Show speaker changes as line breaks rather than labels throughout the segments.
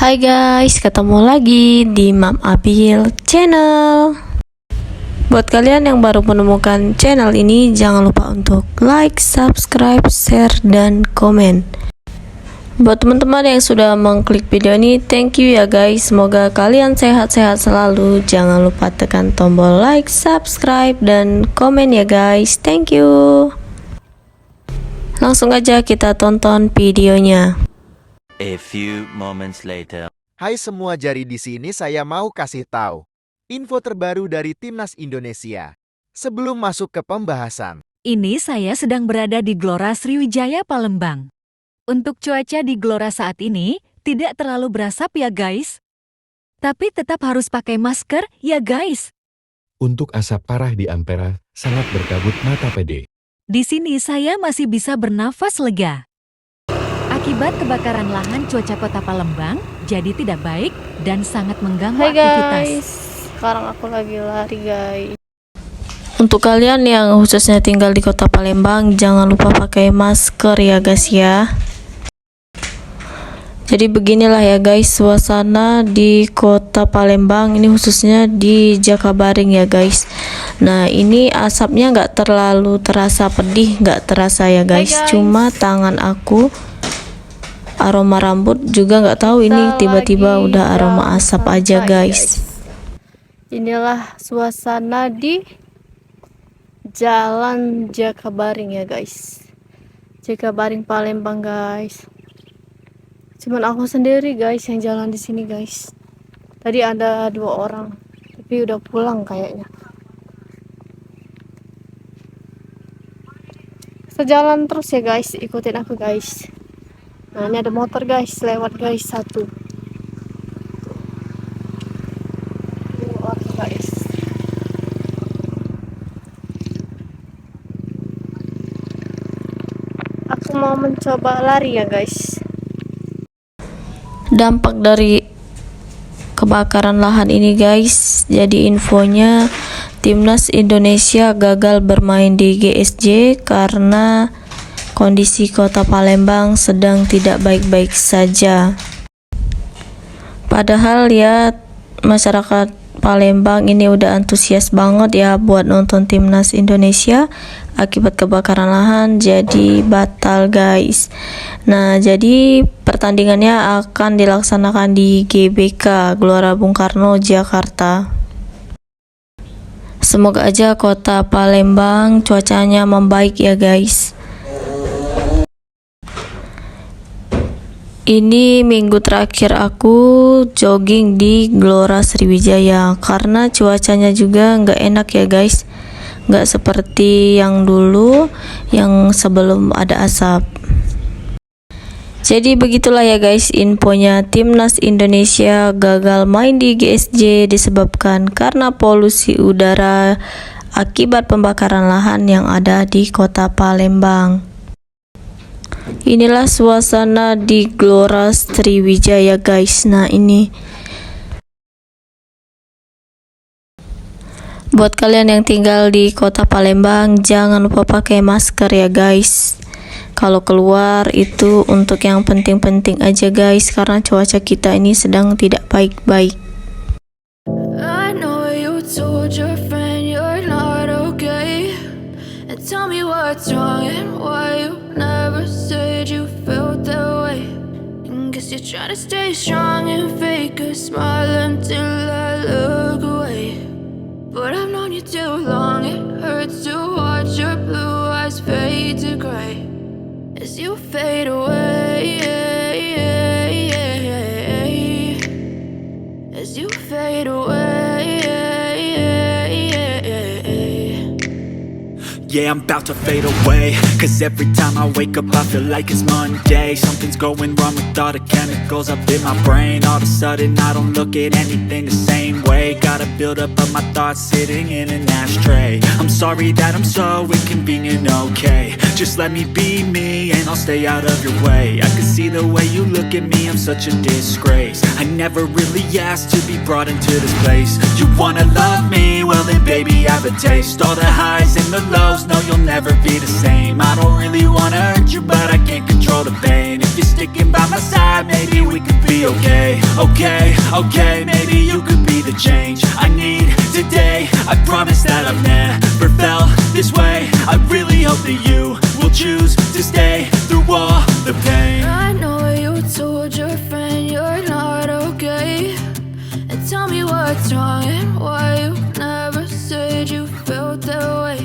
Hai guys, ketemu lagi di Mam Abil Channel. Buat kalian yang baru menemukan channel ini, jangan lupa untuk like, subscribe, share, dan komen. Buat teman-teman yang sudah mengklik video ini, thank you ya guys. Semoga kalian sehat-sehat selalu. Jangan lupa tekan tombol like, subscribe, dan komen ya guys. Thank you. Langsung aja kita tonton videonya.
A few moments later.
Hai semua jari di sini, saya mau kasih tahu info terbaru dari Timnas Indonesia. Sebelum masuk ke pembahasan,
Ini saya sedang berada di Gelora Sriwijaya Palembang. Untuk cuaca di Gelora saat ini tidak terlalu berasap ya guys. Tapi tetap harus pakai masker ya guys.
Untuk asap parah di Ampera, sangat berkabut mata PD.
Di sini saya masih bisa bernafas lega. Akibat kebakaran lahan, cuaca kota Palembang jadi tidak baik dan sangat mengganggu
Hai
aktivitas.
guys, sekarang aku lagi lari guys. Untuk kalian yang khususnya tinggal di kota Palembang, jangan lupa pakai masker ya guys ya. Jadi beginilah ya guys suasana di kota Palembang, ini khususnya di Jakabaring ya guys. Nah ini asapnya nggak terlalu terasa pedih, nggak terasa ya guys. Cuma tangan aku, aroma rambut juga nggak tahu ini tiba-tiba udah aroma asap aja guys. Inilah suasana di Jalan Jakabaring ya guys. Jakabaring Palembang guys. Cuman aku sendiri guys yang jalan di sini guys. Tadi ada 2 orang, tapi udah pulang kayaknya. Sejalan terus ya guys, ikutin aku guys. Nah ini ada motor guys, lewat guys satu. Guys. Aku mau mencoba lari ya guys. Dampak dari kebakaran lahan ini guys, jadi infonya Timnas Indonesia gagal bermain di GSJ karena kondisi kota Palembang sedang tidak baik-baik saja. Padahal ya masyarakat Palembang ini udah antusias banget ya buat nonton Timnas Indonesia. Akibat kebakaran lahan jadi batal guys. Nah jadi pertandingannya akan dilaksanakan di GBK Gelora Bung Karno Jakarta. Semoga aja kota Palembang cuacanya membaik ya guys. Ini minggu terakhir aku jogging di Gelora Sriwijaya karena cuacanya juga nggak enak ya guys, nggak seperti yang dulu yang sebelum ada asap. Jadi begitulah ya guys infonya, Timnas Indonesia gagal main di GSJ disebabkan karena polusi udara akibat pembakaran lahan yang ada di kota Palembang. Inilah suasana di Gelora Sriwijaya guys. Nah ini buat kalian yang tinggal di kota Palembang, jangan lupa pakai masker ya guys. Kalau keluar itu untuk yang penting-penting aja guys, karena cuaca kita ini sedang tidak baik-baik.
I know you told your friend you're not okay, and tell me what's wrong and why you never said you felt that way. And guess you're trying to stay strong and fake a smile until I look away. But I've known you too long, it hurts to watch your blue eyes fade to gray as you fade away, as you fade away.
Yeah, I'm about to fade away, cause every time I wake up I feel like it's Monday. Something's going wrong with all the chemicals up in my brain. All of a sudden I don't look at anything the same way. Got a build up of my thoughts sitting in an ashtray. I'm sorry that I'm so inconvenient, okay. Just let me be me and I'll stay out of your way. I can see the way you look at me, I'm such a disgrace. I never really asked to be brought into this place. You wanna love me? Well then baby I have a taste. All the highs and the lows, just know you'll never be the same. I don't really wanna hurt you, but I can't control the pain. If you're sticking by my side, maybe we could be okay. Okay, maybe you could be the change I need today. I promise that I've never felt this way. I really hope that you will choose to stay through all the pain.
I know you told your friend you're not okay, and tell me what's wrong and why you never said you felt that way.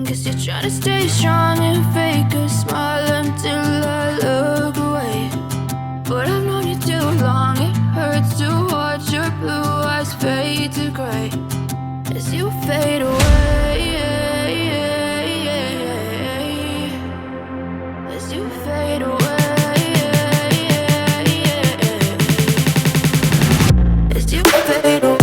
Guess you're trying to stay strong and fake a smile until I look away. But I've known you too long, it hurts to watch your blue eyes fade to gray as you fade away. As you fade away. As you fade away.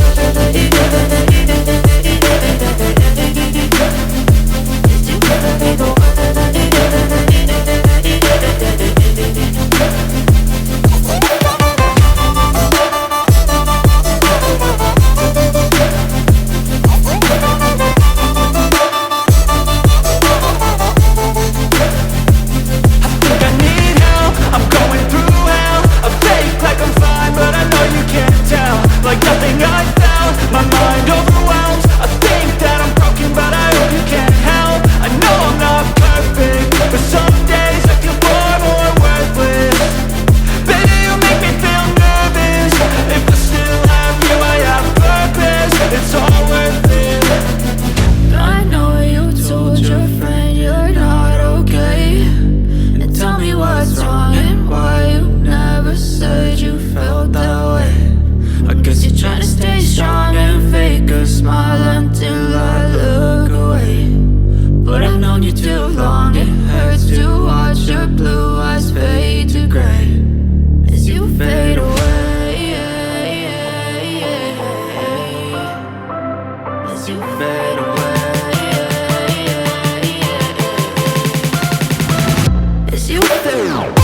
As you fade away.